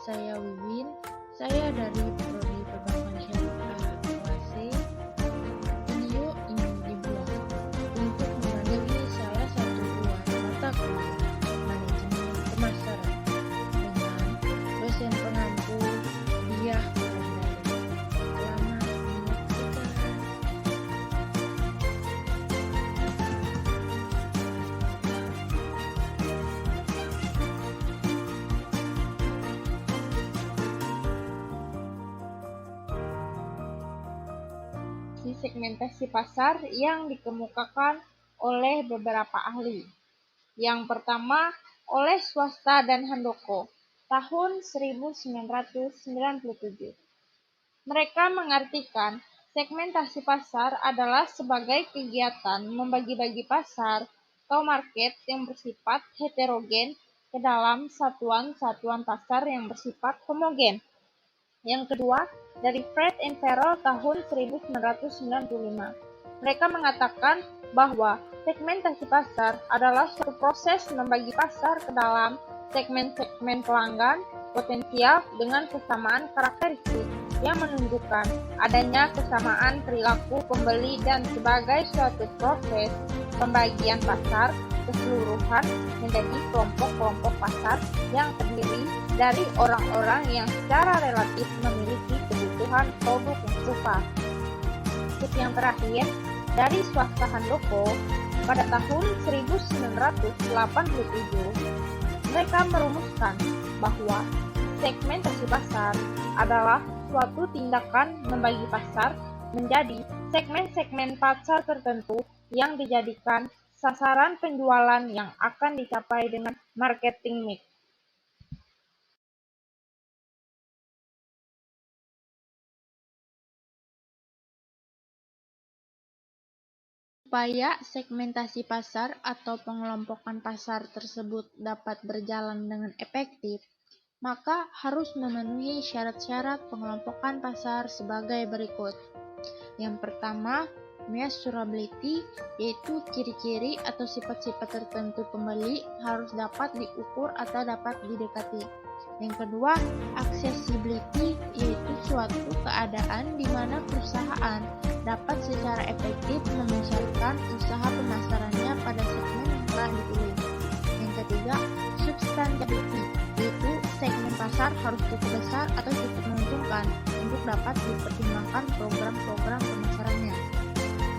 saya Wiwin, saya dari Prodi Perbankan Syariah UAC. Video ini dibuat untuk memenuhi salah satu mata kuliah manajemen pemasaran dengan dosen pengampu Diah Wulandari. Selamat menyaksikan. Segmentasi pasar yang dikemukakan oleh beberapa ahli. Yang pertama, oleh Swasta dan Handoko tahun 1997. Mereka mengartikan segmentasi pasar adalah sebagai kegiatan membagi-bagi pasar atau market yang bersifat heterogen ke dalam satuan-satuan pasar yang bersifat homogen. Yang kedua, dari Fred and Farrell tahun 1995. Mereka mengatakan bahwa segmentasi pasar adalah suatu proses membagi pasar ke dalam segmen-segmen pelanggan potensial dengan kesamaan karakteristik yang menunjukkan adanya kesamaan perilaku pembeli dan sebagai suatu proses pembagian pasar keseluruhan menjadi kelompok-kelompok pasar yang terdiri dari orang-orang yang secara relatif memiliki kebutuhan produk yang serupa. Yang terakhir, dari Swasta Handoko pada tahun 1987, mereka merumuskan bahwa segmentasi pasar adalah suatu tindakan membagi pasar menjadi segmen-segmen pasar tertentu yang dijadikan sasaran penjualan yang akan dicapai dengan marketing mix. Supaya segmentasi pasar atau pengelompokan pasar tersebut dapat berjalan dengan efektif, maka harus memenuhi syarat-syarat pengelompokan pasar sebagai berikut. Yang pertama, measurability, yaitu ciri-ciri atau sifat-sifat tertentu pembeli harus dapat diukur atau dapat didekati. Yang kedua, accessibility, yaitu suatu keadaan di mana perusahaan dapat secara efektif memasarkan usaha pemasarannya pada segmen yang telah dipilih. Yang ketiga, substantiality, yaitu segmen pasar harus cukup besar atau cukup menguntungkan untuk dapat dipertimbangkan program-program pemasarannya.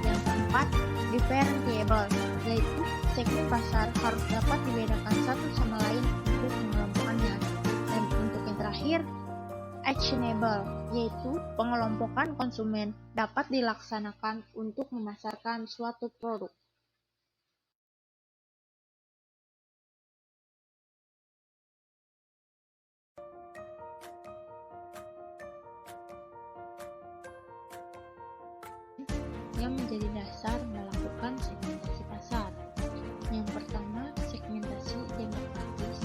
Yang keempat, differentiable, yaitu segmen pasar harus dapat dibedakan satu sama lain untuk mengelompokannya. Dan untuk yang terakhir, actionable, yaitu pengelompokan konsumen dapat dilaksanakan untuk memasarkan suatu produk. Yang menjadi dasar melakukan segmentasi pasar. Yang pertama, segmentasi demokratis,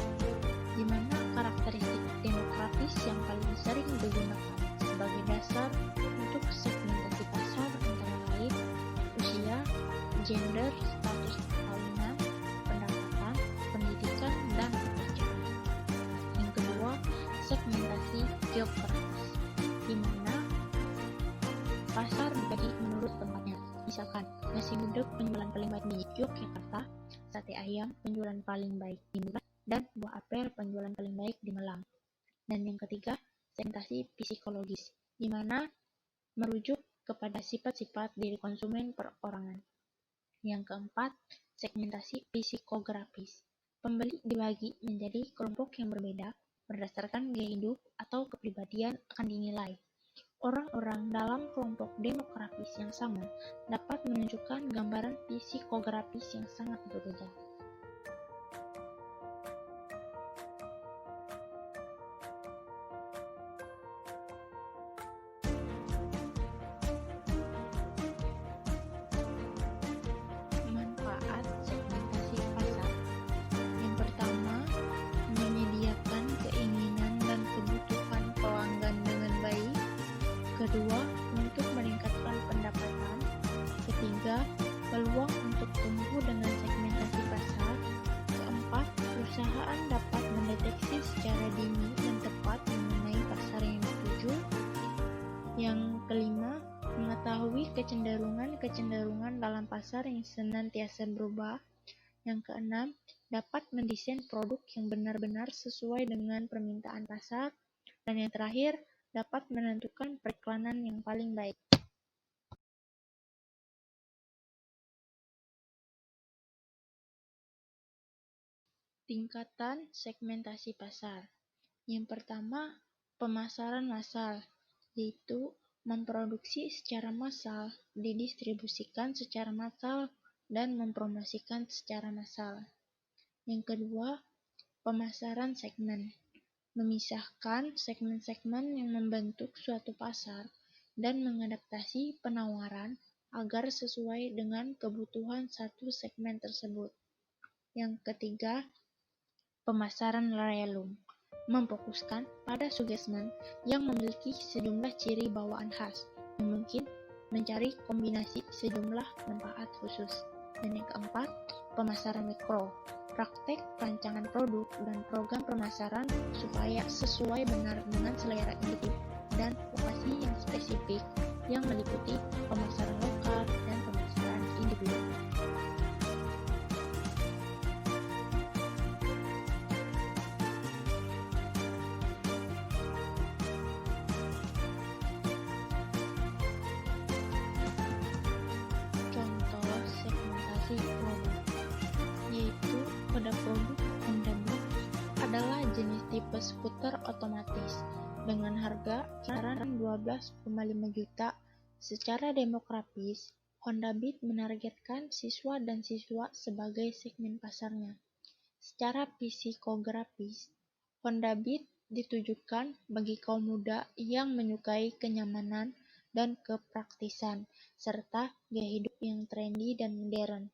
di mana karakteristik demokratis yang paling sering digunakan sebagai dasar untuk segmentasi pasar antara lain usia, gender, status perkawinan, pendapatan, pendidikan, dan pekerjaan. Yang kedua, segmentasi geografis, di mana pasar dibagi menurut tempatnya. Misalkan, nasi uduk penjualan paling baik di Yogyakarta, sate ayam penjualan paling baik di Medan, dan buah apel penjualan paling baik di Malang. Dan yang ketiga, segmentasi psikologis, di mana merujuk kepada sifat-sifat diri konsumen perorangan. Yang keempat, segmentasi psikografis. Pembeli dibagi menjadi kelompok yang berbeda berdasarkan gaya hidup atau kepribadian akan dinilai. Orang-orang dalam kelompok demografis yang sama dapat menunjukkan gambaran psikografis yang sangat berbeda. Manfaat segmentasi pasar. Yang pertama, menyediakan keinginan dan kebutuhan pelanggan dengan baik. Kedua, untuk meningkatkan pendapatan. Ketiga, peluang untuk tumbuh dengan segmentasi pasar kecenderungan-kecenderungan dalam pasar yang senantiasa berubah. Yang keenam, dapat mendesain produk yang benar-benar sesuai dengan permintaan pasar. Dan yang terakhir, dapat menentukan periklanan yang paling baik. Tingkatan segmentasi pasar. Yang pertama, pemasaran massal, yaitu memproduksi secara massal, didistribusikan secara massal, dan mempromosikan secara massal. Yang kedua, pemasaran segmen, memisahkan segmen-segmen yang membentuk suatu pasar dan mengadaptasi penawaran agar sesuai dengan kebutuhan satu segmen tersebut. Yang ketiga, pemasaran realum, memfokuskan pada suggestion yang memiliki sejumlah ciri bawaan khas, yang mungkin mencari kombinasi sejumlah manfaat khusus. Dan yang keempat, pemasaran mikro, praktek perancangan produk dan program pemasaran supaya sesuai benar dengan selera individu dan lokasi yang spesifik, yang meliputi pemasaran lokal dan pemasaran individu. Contoh segmentasi produk, yaitu pada produk Honda Beat adalah jenis tipe skuter otomatis dengan harga kisaran 12,5 juta. Secara demografis, Honda Beat menargetkan siswa dan siswa sebagai segmen pasarnya. Secara psikografis, Honda Beat ditujukan bagi kaum muda yang menyukai kenyamanan dan kepraktisan, serta gaya hidup yang trendy dan modern.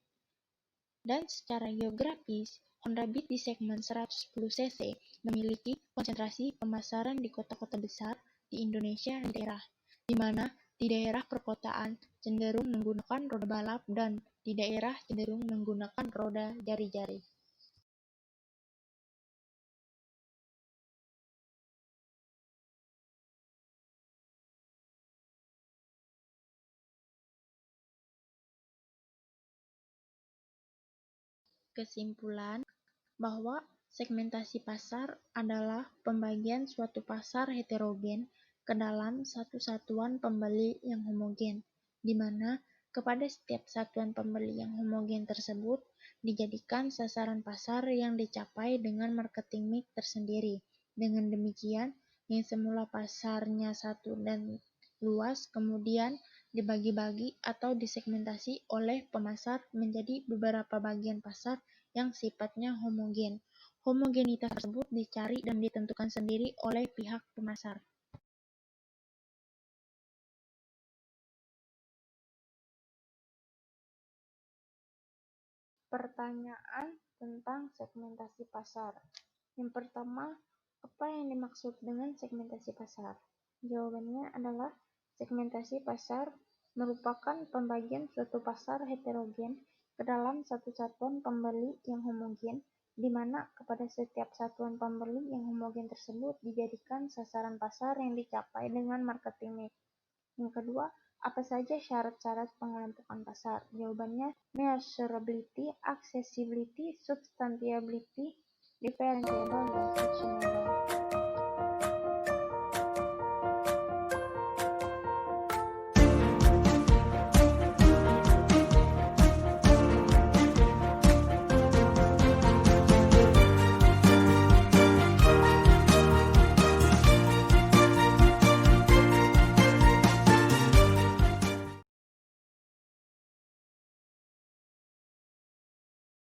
Dan secara geografis, Honda Beat di segmen 110 cc memiliki konsentrasi pemasaran di kota-kota besar di Indonesia dan daerah, di mana di daerah perkotaan cenderung menggunakan roda balap dan di daerah cenderung menggunakan roda jari-jari. Kesimpulan bahwa segmentasi pasar adalah pembagian suatu pasar heterogen ke dalam satu satuan pembeli yang homogen, di mana kepada setiap satuan pembeli yang homogen tersebut dijadikan sasaran pasar yang dicapai dengan marketing mix tersendiri. Dengan demikian, yang semula pasarnya satu dan luas kemudian dibagi-bagi atau disegmentasi oleh pemasar menjadi beberapa bagian pasar yang sifatnya homogen. Homogenitas tersebut dicari dan ditentukan sendiri oleh pihak pemasar. Pertanyaan tentang segmentasi pasar. Yang pertama, apa yang dimaksud dengan segmentasi pasar? Jawabannya adalah segmentasi pasar merupakan pembagian suatu pasar heterogen ke dalam satu satuan pembeli yang homogen, di mana kepada setiap satuan pembeli yang homogen tersebut dijadikan sasaran pasar yang dicapai dengan marketing mix. Yang kedua, apa saja syarat-syarat pengelompokan pasar? Jawabannya measurability, accessibility, substantiability, differentiable,